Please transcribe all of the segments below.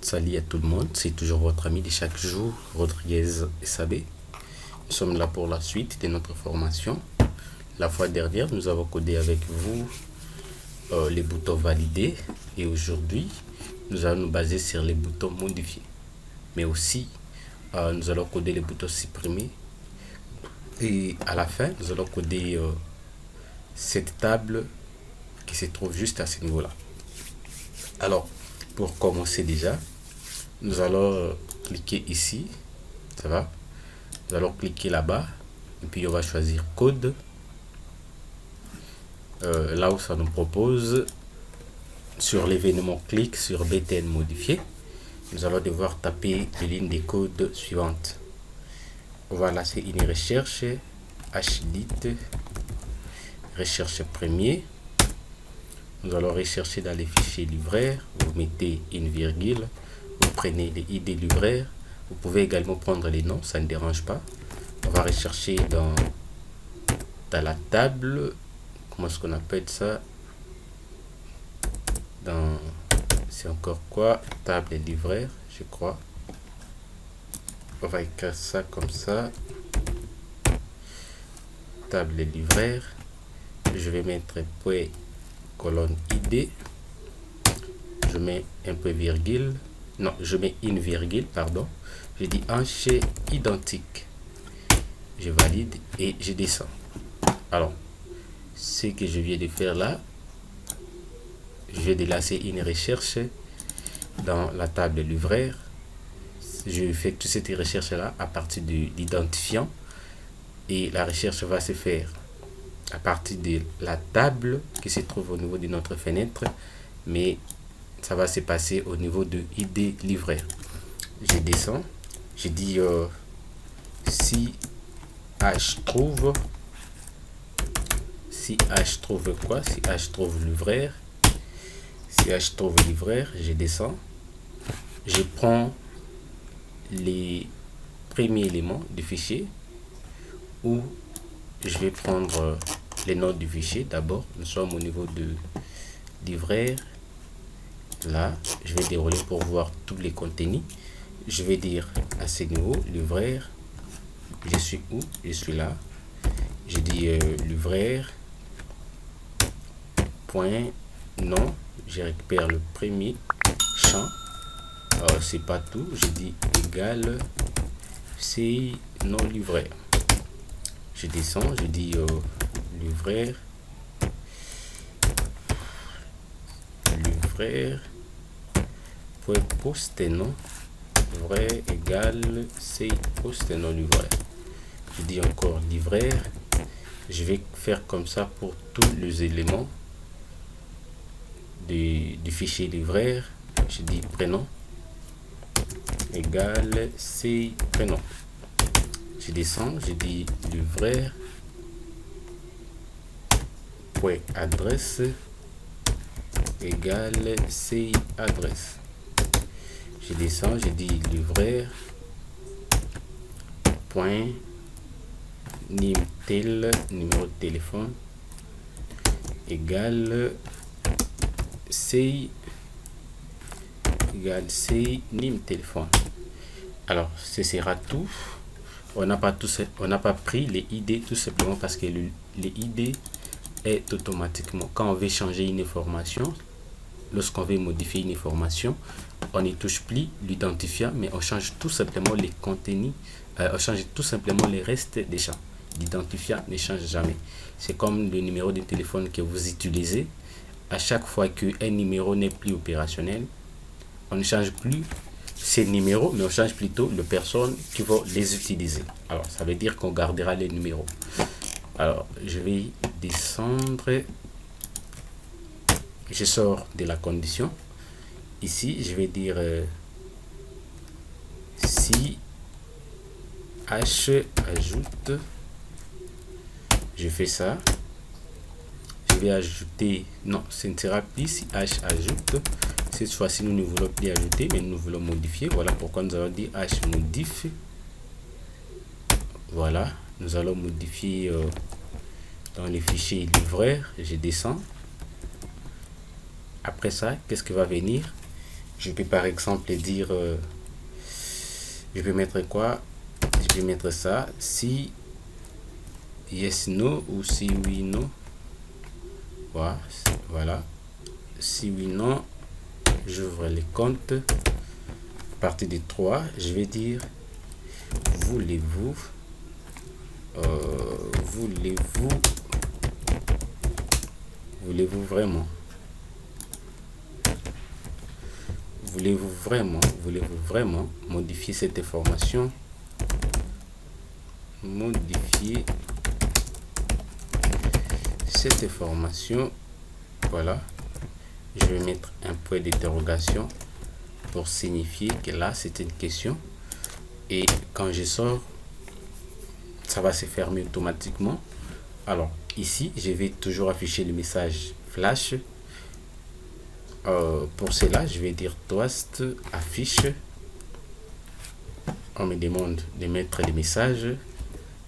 Salut à tout le monde, c'est toujours votre ami de chaque jour, Rodriguez Sabé. Nous sommes là pour la suite de notre formation. La fois dernière, nous avons codé avec vous les boutons validés et aujourd'hui, nous allons nous baser sur les boutons modifiés. Mais aussi, nous allons coder les boutons supprimés et à la fin, nous allons coder cette table qui se trouve juste à ce niveau-là. Alors, pour commencer déjà, nous allons cliquer ici, ça va. Nous allons cliquer là-bas et puis on va choisir code. Là où ça nous propose sur l'événement clic sur BTN modifié, nous allons devoir taper les lignes de code suivantes. Voilà, c'est une recherche hdit, recherche premier. Nous allons rechercher dans les fichiers livraires, vous mettez une virgule, vous prenez les ID livraires, vous pouvez également prendre les noms, ça ne dérange pas. On va rechercher dans la table, comment est-ce qu'on appelle ça, c'est encore quoi, table livraire, je crois. On va écrire ça comme ça, table livraire, je vais mettre point colonne ID, je mets un peu virgule, non, je mets une virgule, pardon, je dis hanche identique, je valide et je descends. Alors, ce que je viens de faire là, je vais délacer une recherche dans la table livraire. Je fais toute cette recherche là à partir de l'identifiant et la recherche va se faire à partir de la table qui se trouve au niveau de notre fenêtre, mais ça va se passer au niveau de ID livraire. Je descends, je dis si h trouve quoi, si h trouve livraire, si h trouve livraire, je descends, je prends les premiers éléments du fichier où je vais prendre les noms du fichier. D'abord, nous sommes au niveau de livraire. Là, je vais dérouler pour voir tous les contenus. Je vais dire à ce niveau, livraire. Je suis où? Je suis là. Je dis livraire. Point nom. Je récupère le premier champ. C'est pas tout. Je dis égal. C'est non livraire. Je descends, je dis livraire point poste non vrai égal c'est poste non livraire. Je dis encore livraire. Je vais faire comme ça pour tous les éléments du fichier livraire. Je dis prénom égal c'est prénom. Je descends, je dis livraire point adresse égale c'est adresse. Je descends, je dis livraire point nimtel numéro de téléphone égale c'est nim téléphone. Alors ce sera tout. On n'a pas pris les ID tout simplement parce que les ID est automatiquement, quand on veut changer une information, lorsqu'on veut modifier une information, on ne touche plus l'identifiant, mais on change tout simplement les contenus, on change tout simplement les restes des champs. L'identifiant ne change jamais. C'est comme le numéro de téléphone que vous utilisez. À chaque fois qu'un numéro n'est plus opérationnel, on ne change plus ces numéros, mais on change plutôt les personnes qui vont les utiliser. Alors, ça veut dire qu'on gardera les numéros. Alors, je vais descendre. Je sors de la condition. Ici, je vais dire si h ajoute. Je fais ça. Je vais ajouter. Non, ce ne sera plus si h ajoute. Cette fois-ci, nous ne voulons plus ajouter, mais nous voulons modifier. Voilà pourquoi nous allons dire h modifie. Voilà, nous allons modifier dans les fichiers livraires. Je descends. Après ça, qu'est-ce qui va venir? Je peux par exemple dire, je peux mettre quoi? Je vais mettre ça, si yes no ou si oui non. Voilà. Si oui non, j'ouvre les comptes. À partir de 3, je vais dire voulez-vous voulez-vous vraiment voulez-vous vraiment modifier cette information, voilà. Je vais mettre un point d'interrogation pour signifier que là c'est une question, et quand je sors ça va se fermer automatiquement. Alors ici je vais toujours afficher le message flash. Pour cela je vais dire toast affiche. On me demande de mettre les messages.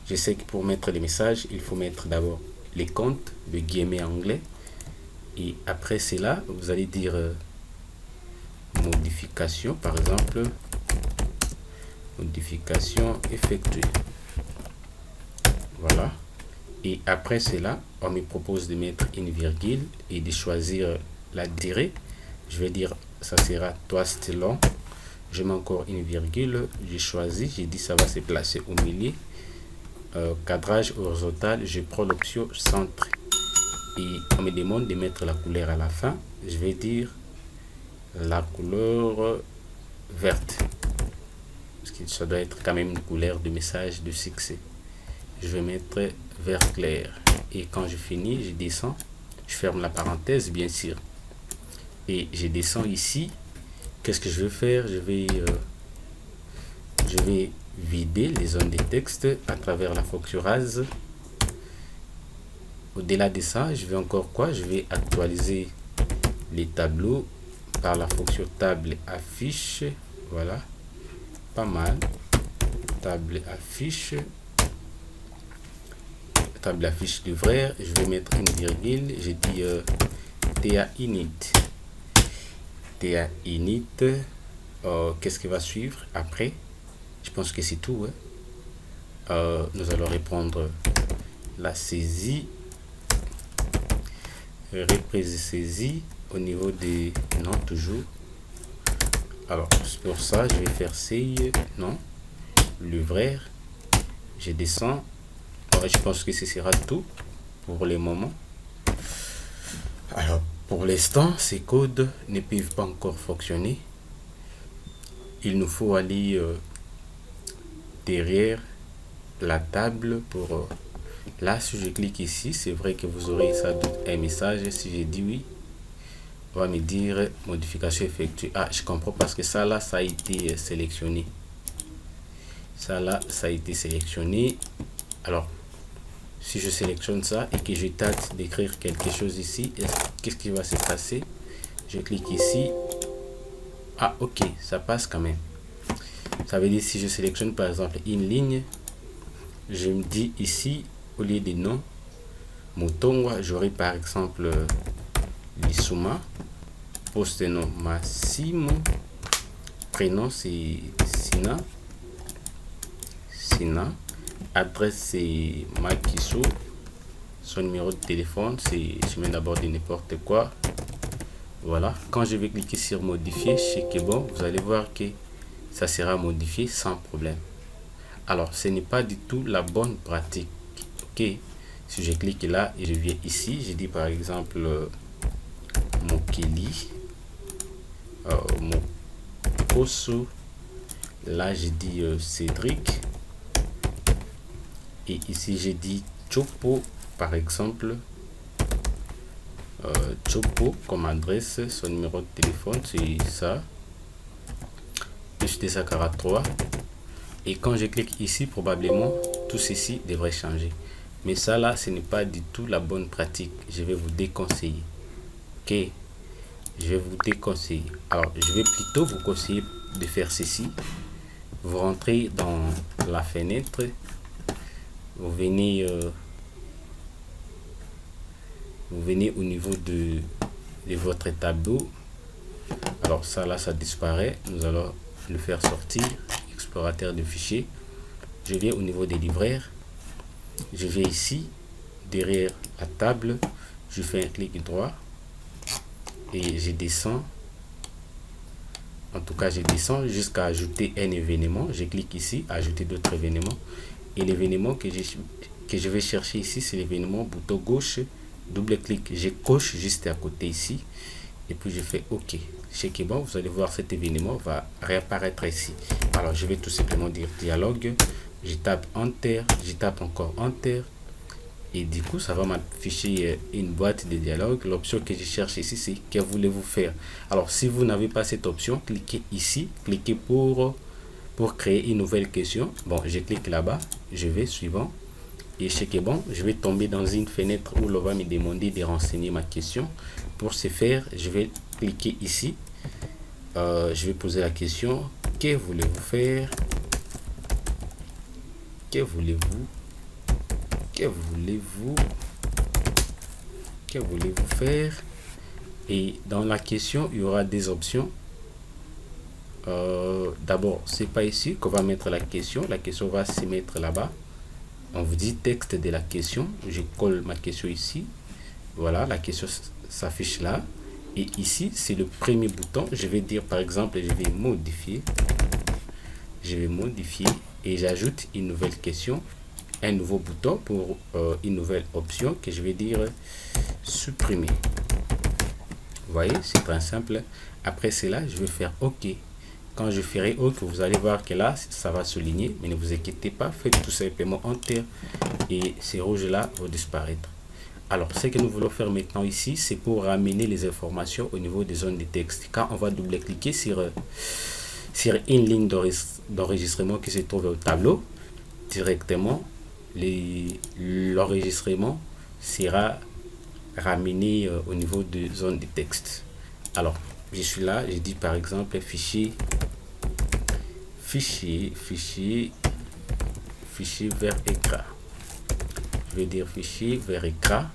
Je sais que pour mettre les messages il faut mettre d'abord les comptes, le guillemets anglais, et après cela vous allez dire modification, par exemple modification effectuée. Voilà. Et après cela on me propose de mettre une virgule et de choisir la durée. Je vais dire ça sera toast long. Je mets encore une virgule, j'ai choisi, j'ai dit ça va se placer au milieu. Cadrage horizontal, je prends l'option centre et on me demande de mettre la couleur à la fin. Je vais dire la couleur verte parce que ça doit être quand même une couleur de message de succès. Je vais mettre vert clair et quand je finis je descends, je ferme la parenthèse bien sûr et je descends ici. Qu'est-ce que je vais faire? Je vais vider les zones de texte à travers la fonction rase. Au-delà de ça, je vais encore quoi? Je vais actualiser les tableaux par la fonction table affiche. Voilà, pas mal. Table affiche livraire. Je vais mettre une virgule. J'ai dit TA init. Qu'est-ce qui va suivre après? Je pense que c'est tout, hein. Nous allons répondre la saisie, reprise saisie au niveau des non toujours. Alors pour ça je vais faire save non livraire. Je descends. Je pense que ce sera tout pour le moment. Alors pour l'instant ces codes ne peuvent pas encore fonctionner. Il nous faut aller derrière la table pour là. Si je clique ici, c'est vrai que vous aurez ça un message. Si je dis oui, on va me dire modification effectuée. Ah, je comprends parce que ça là ça a été sélectionné. Alors si je sélectionne ça et que je tente d'écrire quelque chose ici, qu'est-ce qui va se passer? Je clique ici. Ah ok, ça passe quand même. Ça veut dire si je sélectionne par exemple une ligne, je me dis ici au lieu de nom Mutongwa, j'aurai par exemple Lisuma, poste nom Massimo, prénom c'est Sina, adresse c'est Makiso, son numéro de téléphone c'est, je mets d'abord de n'importe quoi. Voilà, quand je vais cliquer sur modifier, chez que bon, vous allez voir que ça sera modifié sans problème. Alors ce n'est pas du tout la bonne pratique. Ok, si je clique là et je viens ici, je dis par exemple Mokeli, Mokoso, là je dis Cédric, et ici j'ai dit Chopo par exemple. Chopo comme adresse, son numéro de téléphone c'est ça, plus des Sakara 3. Et quand je clique ici, probablement tout ceci devrait changer, mais ça là ce n'est pas du tout la bonne pratique. Je vais vous déconseiller. Ok, je vais vous déconseiller. Alors je vais plutôt vous conseiller de faire ceci. Vous rentrez dans la fenêtre, vous venez au niveau de votre tableau. Alors Alors ça là, ça disparaît. Nous allons le faire sortir. Explorateur de fichiers. Je viens au niveau des libraires. Je vais ici, derrière la table. Je fais un clic droit. Et je descends. En tout cas, je descends jusqu'à ajouter un événement. Je clique ici, ajouter d'autres événements. Et l'événement que je vais chercher ici, c'est l'événement bouton gauche. Double clic, je coche juste à côté ici. Et puis je fais OK. Checkez bon, vous allez voir cet événement va réapparaître ici. Alors je vais tout simplement dire dialogue. Je tape Enter, je tape encore Enter. Et du coup, ça va m'afficher une boîte de dialogue. L'option que je cherche ici, c'est que voulez-vous faire. Alors, si vous n'avez pas cette option, cliquez ici. Cliquez pour créer une nouvelle question. Bon, je clique là-bas. Je vais suivant. Et checkez bon, je vais tomber dans une fenêtre où l'on va me demander de renseigner ma question. Pour ce faire, je vais cliquer ici. Je vais poser la question. Que voulez-vous faire? Que voulez-vous? Que voulez-vous faire? Et dans la question, il y aura des options. D'abord, c'est pas ici qu'on va mettre la question. La question va se mettre là-bas. On vous dit texte de la question. Je colle ma question ici. Voilà, la question s'affiche là. Et ici, c'est le premier bouton. Je vais dire, par exemple, je vais modifier. Je vais modifier et j'ajoute une nouvelle question. Un nouveau bouton pour une nouvelle option que je vais dire supprimer. Vous voyez, c'est très simple. Après cela, je vais faire OK. Quand je ferai OK, vous allez voir que là, ça va souligner. Mais ne vous inquiétez pas, faites tout simplement Enter et ces rouges-là vont disparaître. Alors, ce que nous voulons faire maintenant ici, c'est pour ramener les informations au niveau des zones de texte. Quand on va double-cliquer sur une ligne d'enregistrement qui se trouve au tableau, directement, l'enregistrement sera ramené au niveau de zone de texte. Alors, je suis là, je dis par exemple fichier vers écran. Je vais dire fichier vers écran.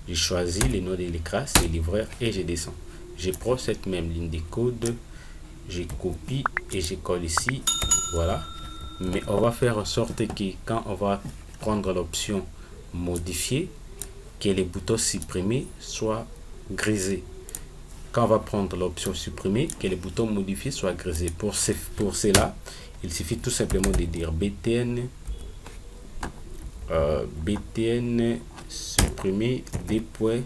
Je choisis le nom de l'écran, c'est livreur et je descends. Je prends cette même ligne de code, je copie et je colle ici. Voilà. Mais on va faire en sorte que quand on va prendre l'option modifier, que les boutons supprimer soient grisés. Quand on va prendre l'option supprimer, que les boutons modifier soient grisés. Pour cela, il suffit tout simplement de dire btn supprimer des points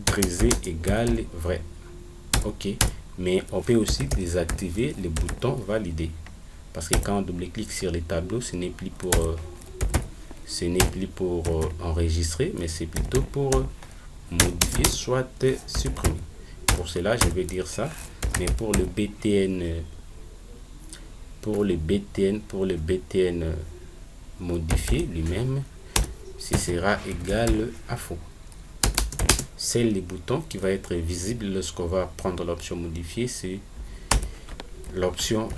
grisé égale vrai. OK. Mais on peut aussi désactiver les boutons validés. Parce que quand on double-clique sur les tableaux, ce n'est plus pour enregistrer, mais c'est plutôt pour modifier, soit supprimer. Pour cela, je vais dire ça. Mais pour le BTN modifié lui-même, ce sera égal à faux. C'est les boutons qui va être visible lorsqu'on va prendre l'option modifier, c'est l'option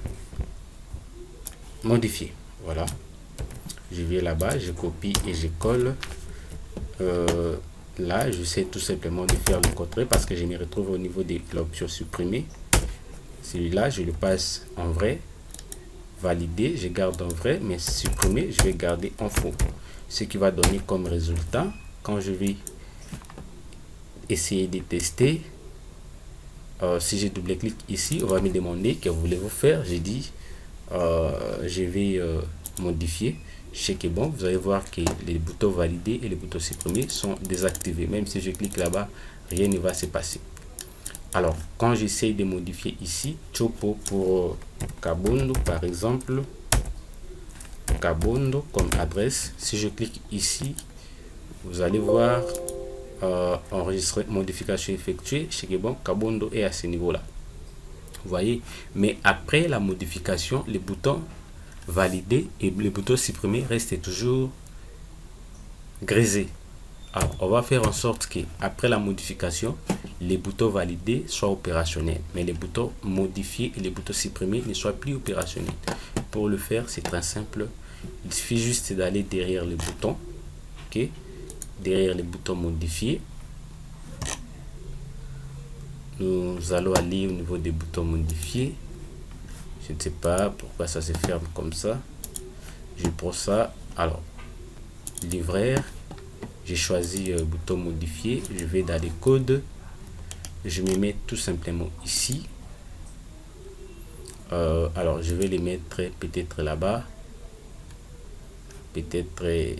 modifier. Voilà, je viens là-bas, je copie et je colle. Là, je sais tout simplement de faire le contraire parce que je me retrouve au niveau de l'option supprimer. Celui-là, je le passe en vrai. Valider, je garde en vrai, mais supprimer, je vais garder en faux. Ce qui va donner comme résultat, quand je vais essayer de tester, si je double-clique ici, on va me demander que voulez-vous faire. J'ai dit, je vais modifier. Checkez bon, vous allez voir que les boutons validés et les boutons supprimés sont désactivés. Même si je clique là-bas, rien ne va se passer. Alors, quand j'essaye de modifier ici, Chopo pour Kabondo, par exemple, Kabondo comme adresse, si je clique ici, vous allez voir enregistrer, modification effectuée. Chez bon, Kabondo est à ce niveau-là. Vous voyez, mais après la modification, les boutons validés et les boutons supprimés restent toujours grisés. Alors, on va faire en sorte que après la modification, les boutons validés soient opérationnels, mais les boutons modifiés et les boutons supprimés ne soient plus opérationnels. Pour le faire, c'est très simple. Il suffit juste d'aller derrière les boutons, ok, derrière les boutons modifiés. nous allons aller au niveau des boutons modifiés. Je ne sais pas pourquoi ça se ferme comme ça. Je prends ça. Alors, livraire, j'ai choisi bouton modifié. Je vais dans les codes. Je me mets tout simplement ici. Alors, je vais les mettre peut-être là-bas. Peut-être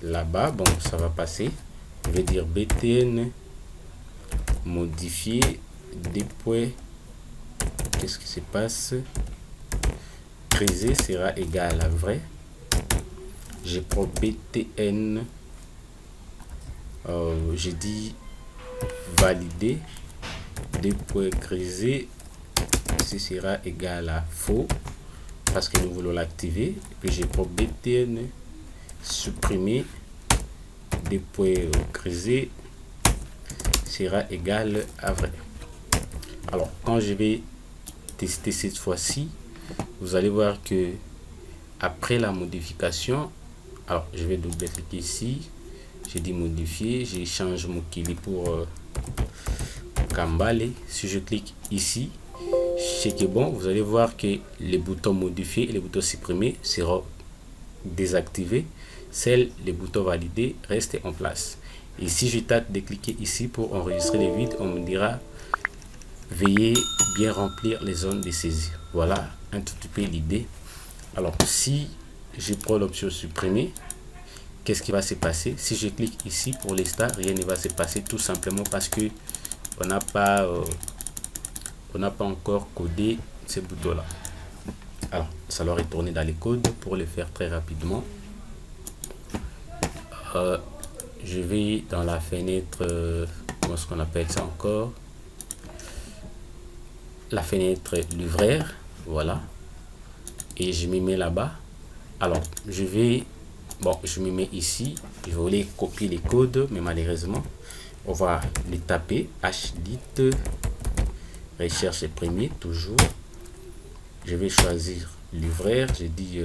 là-bas. Bon, ça va passer. Je vais dire btn modifier des points. Qu'est-ce qui se passe? Grisé sera égal à vrai. Je prends btn. J'ai dit valider des points grisés. Ce sera égal à faux parce que nous voulons l'activer. Puis je prends btn supprimer des points grisés sera égal à vrai. Alors quand je vais tester cette fois-ci, vous allez voir que après la modification, alors je vais double-cliquer ici, j'ai dit modifier, j'ai changé mon kili pour Kambale. Si je clique ici, c'est que bon, vous allez voir que les boutons modifiés et les boutons supprimés seront désactivés. Les boutons validés restent en place. Et si je tâte de cliquer ici pour enregistrer les vides, on me dira veuillez bien remplir les zones de saisie. Voilà un tout petit peu l'idée. Alors si je prends l'option supprimer, qu'est-ce qui va se passer? Si je clique ici, pour l'instant rien ne va se passer, tout simplement parce que on n'a pas encore codé ces boutons là. Alors ça va retourner dans les codes pour le faire très rapidement. Je vais dans la fenêtre, comment est-ce qu'on appelle ça encore, la fenêtre livraire, voilà, et je me mets là-bas. Alors je me mets ici. Je voulais copier les codes, mais malheureusement on va les taper. Hdit recherche premier, toujours. Je vais choisir livraire, j'ai dit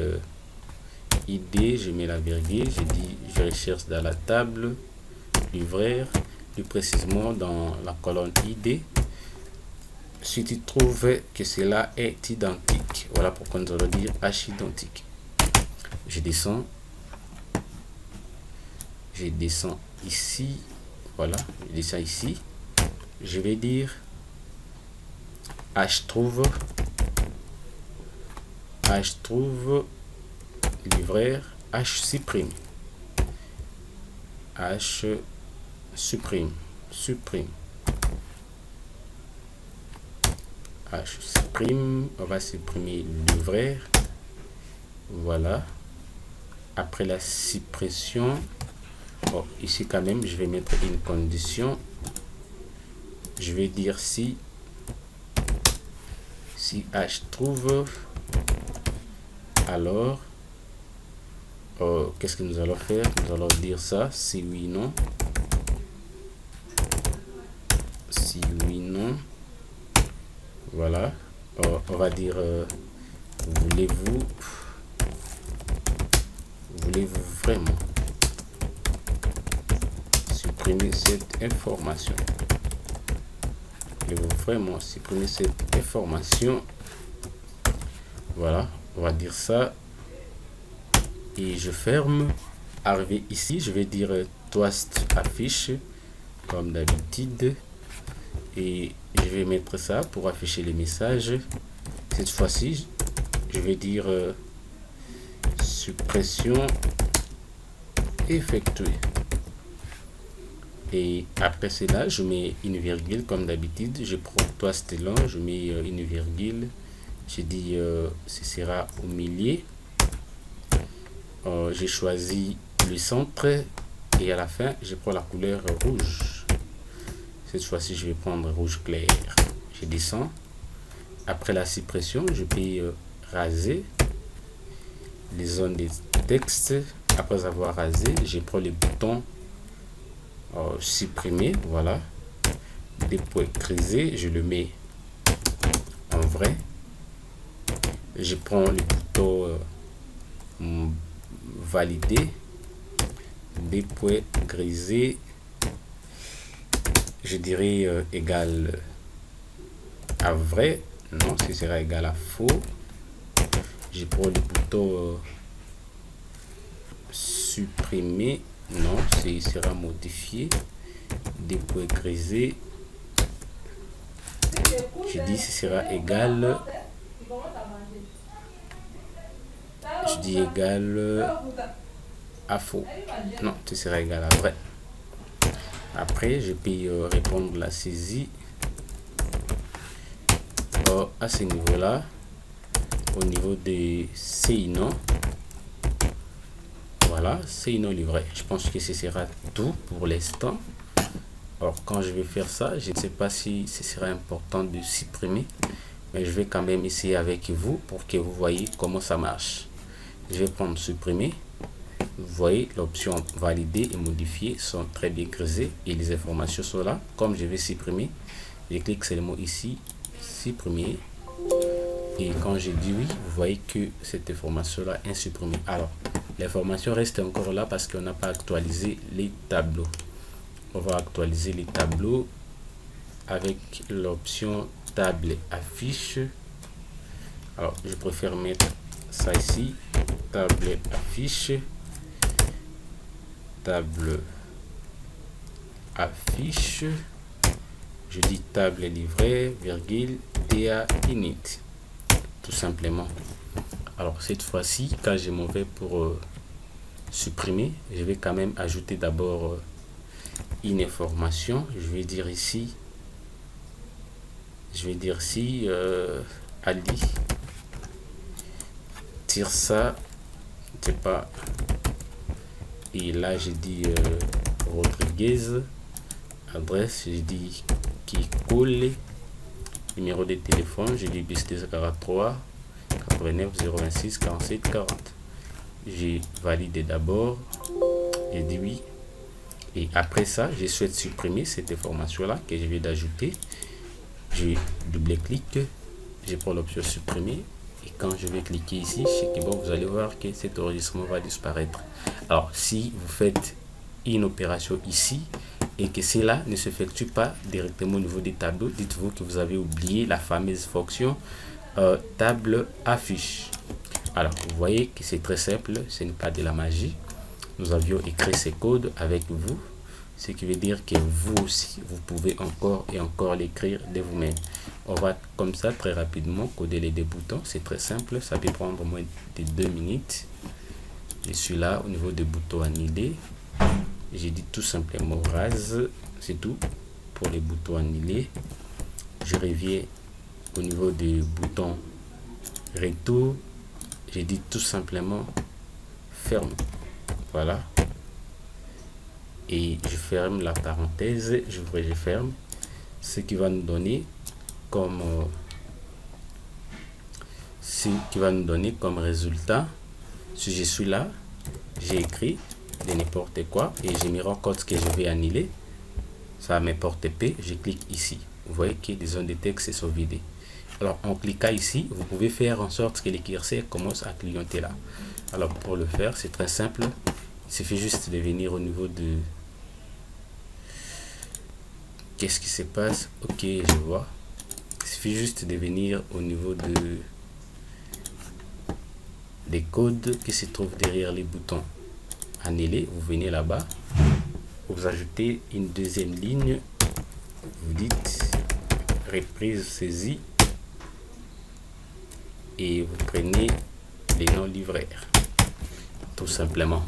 id, je mets la virgule, j'ai dit je recherche dans la table livraire, plus précisément dans la colonne id. Si tu trouves que cela est identique, voilà pourquoi nous allons dire h identique. Je descends ici, voilà, je descends ici, je vais dire h trouve livraire, h supprime on va supprimer livraire, voilà. Après la suppression, bon, ici quand même je vais mettre une condition, je vais dire si h trouve, alors qu'est-ce que nous allons faire? Nous allons dire ça, si oui non, voilà. On va dire voulez-vous vraiment supprimer cette information? Voulez-vous vraiment supprimer cette information? Voilà, on va dire ça et je ferme. Arrivé ici, je vais dire toast affiche comme d'habitude et je vais mettre ça pour afficher les messages. Cette fois-ci je vais dire suppression effectuée et après cela je mets une virgule comme d'habitude. Je prends toast long, je mets une virgule, j'ai dit ce sera au milieu. J'ai choisi le centre et à la fin je prends la couleur rouge. Cette fois-ci je vais prendre rouge clair. Je descends. Après la suppression, je peux raser les zones de texte. Après avoir rasé, je prends les boutons supprimer, voilà, des points grisés, je le mets en vrai. Je prends le bouton valider, des points grisés, je dirais égal à vrai. Non, ce sera égal à faux. Je prends le bouton supprimer. Non, ce sera modifié. Dépôt grisé. Je dis ce sera égal. Je dis égal à faux. Non, ce sera égal à vrai. Après, je peux répondre la saisie à ce niveau-là, au niveau de CINO. Voilà, CINO livré. Je pense que ce sera tout pour l'instant. Alors, quand je vais faire ça, je ne sais pas si ce sera important de supprimer, mais je vais quand même essayer avec vous pour que vous voyez comment ça marche. Je vais prendre supprimer. Vous voyez, l'option valider et modifier sont très bien grisées et les informations sont là. Comme je vais supprimer, je clique seulement ici, supprimer. Et quand je dis oui, vous voyez que cette information-là est supprimée. Alors, l'information reste encore là parce qu'on n'a pas actualisé les tableaux. On va actualiser les tableaux avec l'option table affiche. Alors, je préfère mettre ça ici, table affiche. Table affiche, je dis table livrée, virgule, TA init, tout simplement. Alors cette fois-ci, quand je m'en vais pour supprimer, je vais quand même ajouter d'abord une information. Je vais dire ici Ali tire ça, c'est pas. Et là, j'ai dit Rodriguez, adresse, j'ai dit qui coule, numéro de téléphone, j'ai dit business 43 89 026 47 40. J'ai validé d'abord, j'ai dit oui. Et après ça, je souhaite supprimer cette information-là que je viens d'ajouter. Je double-clique, je prends l'option supprimer. Et quand je vais cliquer ici, chez bon, vous allez voir que cet enregistrement va disparaître. Alors, si vous faites une opération ici et que cela ne s'effectue pas directement au niveau des tableaux, dites-vous que vous avez oublié la fameuse fonction table affiche. Alors, vous voyez que c'est très simple, ce n'est pas de la magie. Nous avions écrit ces codes avec vous, ce qui veut dire que vous aussi, vous pouvez encore et encore l'écrire de vous-même. On va comme ça très rapidement coder les deux boutons. C'est très simple, ça peut prendre moins de 2 minutes. Je suis là au niveau des boutons annulés. J'ai dit tout simplement rase, c'est tout pour les boutons annulés. Je reviens au niveau des boutons retour. J'ai dit tout simplement ferme. Voilà. Et je ferme la parenthèse, j'ouvre et je ferme. Ce qui va nous donner comme résultat, si je suis là, j'ai écrit de n'importe quoi et je me rends compte que je vais annuler, ça m'importe P, je clique ici. Vous voyez que les zones de texte sont vidées. Alors en cliquant ici, vous pouvez faire en sorte que les curseurs commencent à clignoter là. Alors pour le faire, c'est très simple, il suffit juste de venir au niveau de... Qu'est-ce qui se passe? Ok, je vois. Il suffit juste de venir au niveau des codes qui se trouvent derrière les boutons annuler. Vous venez là-bas, vous ajoutez une deuxième ligne, vous dites reprise saisie et vous prenez les noms livraires, tout simplement.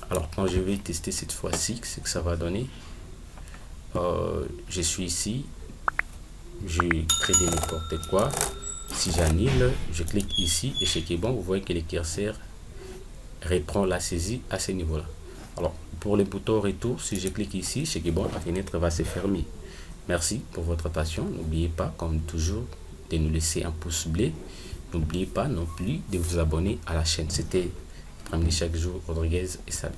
Alors quand je vais tester cette fois-ci, ce que ça va donner, je suis ici, je crée n'importe quoi. Si j'annule, je clique ici et chez qui est bon, vous voyez que le curseur reprend la saisie à ce niveau-là. Alors pour le bouton retour, si je clique ici, chez qui est bon, la fenêtre va se fermer. Merci pour votre attention. N'oubliez pas, comme toujours, de nous laisser un pouce bleu. N'oubliez pas non plus de vous abonner à la chaîne. C'était Premier chaque jour, Rodriguez et salut.